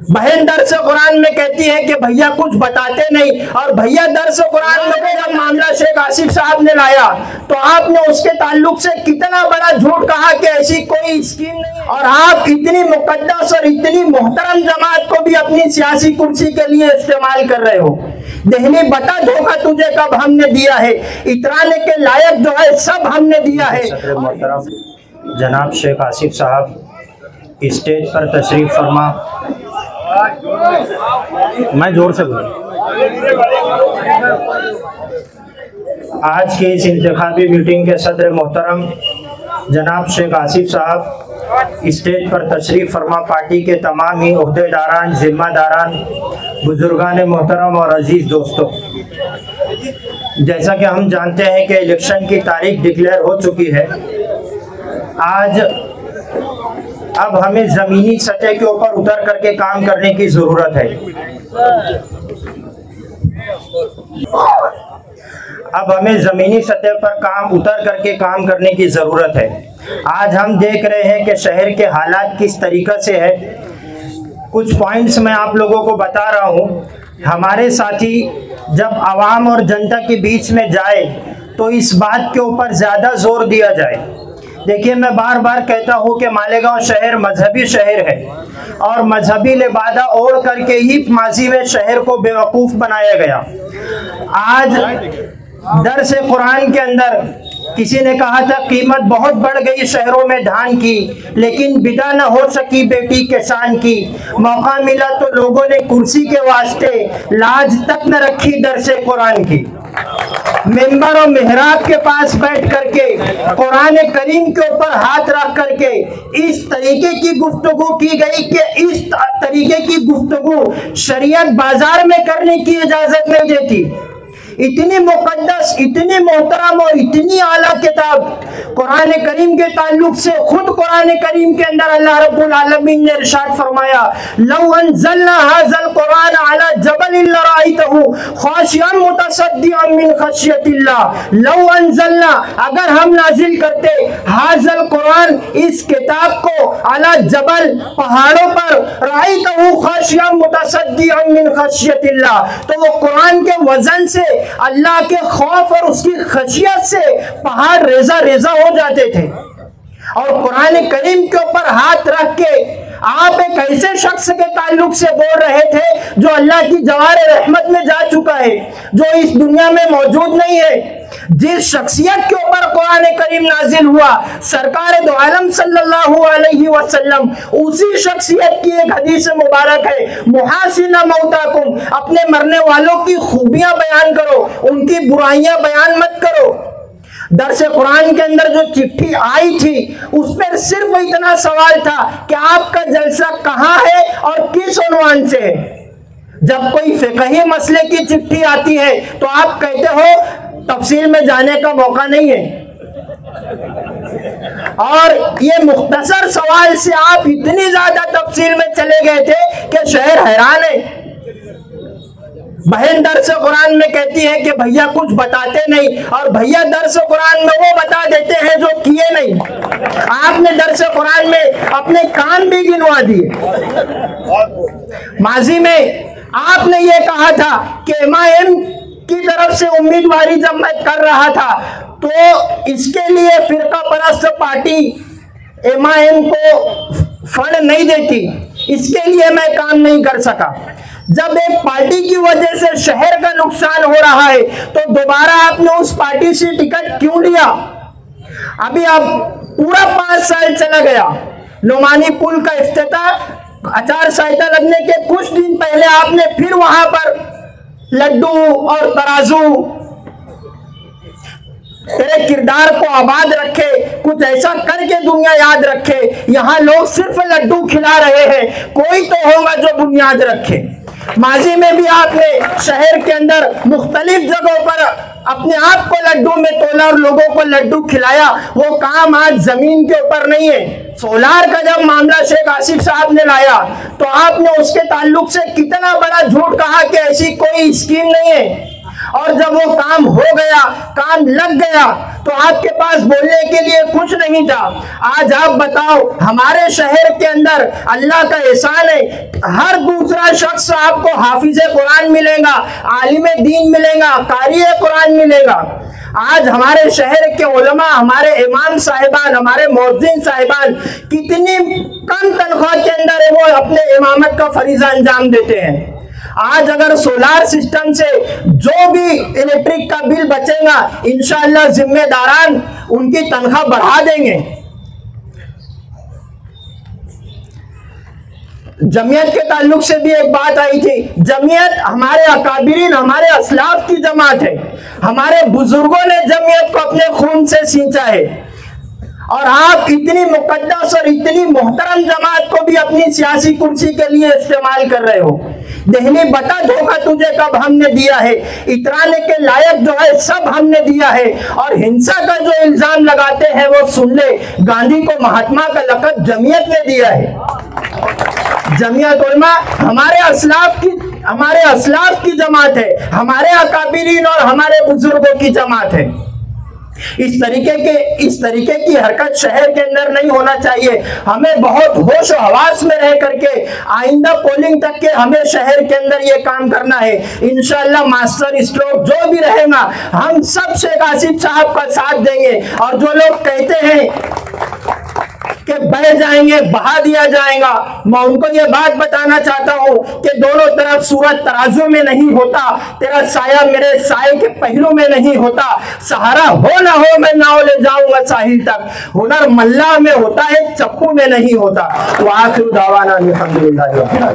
बहन दर्स कुरान में कहती है कि भैया कुछ बताते नहीं, और भैया दर्स कुरान में जब मामला शेख आसिफ साहब ने लाया तो आपने उसके ताल्लुक से कितना बड़ा झूठ कहा कि ऐसी कोई स्कीम नहीं, और आप इतनी मुकद्दस और इतनी मोहतरम जमात को भी अपनी सियासी कुर्सी के लिए इस्तेमाल कर रहे हो। दहली बता धोखा तुझे कब हमने दिया है, इतराने के लायक जो है सब हमने दिया है। मोहतरम जनाब शेख आसिफ साहब स्टेज पर तशरीफ फरमा। मैं जोर से बोलूं। आज की इस इंतखाबी मीटिंग के सदर मोहतरम जनाब शेख आसिफ साहब स्टेज पर तशरीफ फरमा। पार्टी के तमाम ही ओहदेदारान, जिम्मेदारान, बुजुर्गान मोहतरम और अजीज़ दोस्तों, जैसा कि हम जानते हैं कि इलेक्शन की तारीख डिक्लेयर हो चुकी है। आज अब हमें ज़मीनी सतह के ऊपर उतर करके काम करने की ज़रूरत है। अब हमें ज़मीनी सतह पर उतर करके काम करने की ज़रूरत है। आज हम देख रहे हैं कि शहर के हालात किस तरीक़े से है। कुछ पॉइंट्स मैं आप लोगों को बता रहा हूँ। हमारे साथी जब आवाम और जनता के बीच में जाए तो इस बात के ऊपर ज़्यादा जोर दिया जाए। देखिए, मैं बार बार कहता हूँ कि मालेगांव शहर मजहबी शहर है और मजहबी लिबादा ओढ़ करके ही माजी में शहर को बेवकूफ़ बनाया गया। आज दर्स कुरान के अंदर किसी ने कहा था कीमत बहुत बढ़ गई शहरों में धान की, लेकिन बिदा न हो सकी बेटी किसान की। मौका मिला तो लोगों ने कुर्सी के वास्ते लाज तक न रखी दर्स कुरान की। मिंबर और मेहराब के पास बैठ करके कुरान करीम के ऊपर हाथ रख करके इस तरीके की गुफ्तगू की गई कि इस तरीके की गुफ्तगू शरीयत बाजार में करने की इजाजत नहीं देती। इतनी मुकद्दस, इतनी मोहतरम और इतनी आला किताब कुरान करीम के ताल्लुक से खुद कुरान करीम के अंदर अल्लाह रब्बुल आलमीन ने इरशाद फरमाया, लौ अंज़लना हाज़ल कुरान अला जबलिन लराइतहु खाशियन मुतसद्दिअन मिन खशियतिल्लाह। लौ अंज़लना, अगर हम नाजिल करते, हाज़ल कुरान, इस किताब को, अला जबल, पहाड़ों पर, राइतहु खाशियन मुतसद्दिअन मिन खशियतिल्लाह, तो वो कुरान के वजन से, अल्लाह के खौफ और उसकी खशियत से पहाड़ रेजा रेजा हो जाते थे। और कुरान करीम के ऊपर हाथ रख के आप एक ऐसे शख्स के ताल्लुक से बोल रहे थे जो अल्लाह की जवार रहमत में जा चुका है, जो इस दुनिया में मौजूद नहीं है। जिस शख्सियत के ऊपर कुरान करीम नाजिल हुआ, सरकार दो आलम सल्लल्लाहु अलैहि वसल्लम, उसी शख्सियत की एक हदीस मुबारक है, मुहासिना मौताकुम, अपने मरने वालों की खूबियां बयान करो, उनकी बुराइयां बयान मत करो। दर्स कुरान के अंदर जो चिट्ठी आई थी उस पर सिर्फ इतना सवाल था कि आपका जलसा कहाँ है और किस उन्वान से है। जब कोई फिक़ही मसले की चिट्ठी आती है तो आप कहते हो तफसील में जाने का मौका नहीं है, और ये मुख्तसर सवाल से आप इतनी ज्यादा तफसील में चले गए थे कि शहर हैरान है। बहन दर्स कुरान में कहती है कि भैया कुछ बताते नहीं, और भैया दर्स कुरान में वो बता देते हैं जो किए नहीं। आपने दर्स कुरान में अपने काम भी गिनवा दिए। माजी में आपने ये कहा था कि एमआईएम की तरफ से उम्मीदवारी जब मैं कर रहा था तो इसके लिए फिरका परस्त पार्टी एमआईएम को फंड नहीं देती, इसके लिए मैं काम नहीं कर सका। जब एक पार्टी की वजह से शहर का नुकसान हो रहा है तो दोबारा आपने उस पार्टी से टिकट क्यों लिया? अभी अब पूरा 5 साल चला गया। नुमानी पुल का इफ्तिताह, आचार संहिता लगने के कुछ दिन पहले आपने फिर वहां पर लड्डू और तराजू, तेरे किरदार को आबाद रखे, कुछ ऐसा करके दुनिया याद रखे। यहाँ लोग सिर्फ लड्डू खिला रहे हैं, कोई तो होगा जो बुनियाद रखे। माजी में भी आपने शहर के अंदर मुख्तलिफ जगहों पर अपने आप को लड्डू में तोला और लोगों को लड्डू खिलाया। वो काम आज जमीन के ऊपर नहीं है। सोलार का जब मामला शेख आसिफ साहब ने लाया तो आपने उसके ताल्लुक से कितना बड़ा झूठ कहा कि ऐसी कोई स्कीम नहीं है, और जब वो काम हो गया, काम लग गया, तो आपके पास बोलने के लिए कुछ नहीं था। आज आप बताओ, हमारे शहर के अंदर अल्लाह का एहसान है, हर दूसरा शख्स आपको हाफिज़े कुरान मिलेगा, आलिमे दीन मिलेगा, कारी कुरान मिलेगा। आज हमारे शहर के उलमा, हमारे इमाम साहिबान, हमारे मुअज्जिन साहिबान कितनी कम तनख्वाह के अंदर है वो अपने इमामत का फरीजा अंजाम देते हैं। आज अगर सोलार सिस्टम से जो भी इलेक्ट्रिक का बिल बचेगा, इंशाअल्लाह जिम्मेदारान उनकी तनख्वाह बढ़ा देंगे। जमीयत के ताल्लुक से भी एक बात आई थी। जमीयत हमारे अकाबिरीन, हमारे असलाफ की जमात है। हमारे बुजुर्गों ने जमीयत को अपने खून से सींचा है, और आप इतनी मुकद्दस और इतनी मोहतरम जमात को भी अपनी सियासी कुर्सी के लिए इस्तेमाल कर रहे हो। दहली बता, धोखा तुझे कब हमने दिया है, इतराने के लायक जो है सब हमने दिया है। और हिंसा का जो इल्जाम लगाते हैं वो सुन ले, गांधी को महात्मा का लक़ब जमीयत ने दिया है। जमीयत उलमा हमारे असलाफ की जमात है, हमारे अकाबिरीन और हमारे बुजुर्गों की जमात है। इस तरीके की हरकत शहर के अंदर नहीं होना चाहिए। हमें बहुत होश और हवास में रह करके आइंदा पोलिंग तक के हमें शहर के अंदर ये काम करना है। इंशाअल्लाह मास्टर स्ट्रोक जो भी रहेगा, हम सब शेख आसिफ साहब का साथ देंगे। और जो लोग कहते हैं कि बह जाएंगे, बहा दिया जाएगा, मैं उनको ये बात बताना चाहता हूं कि दोनों तरफ सूरज तराजू में नहीं होता। तेरा साया मेरे साये के पहलू में नहीं होता। सहारा हो ना हो, मैं नाव ले जाऊंगा साहिल तक। हुनर मल्लाह में होता है, चप्पू में नहीं होता। तो आखिर दावाना अल्हम्दुलिल्लाह।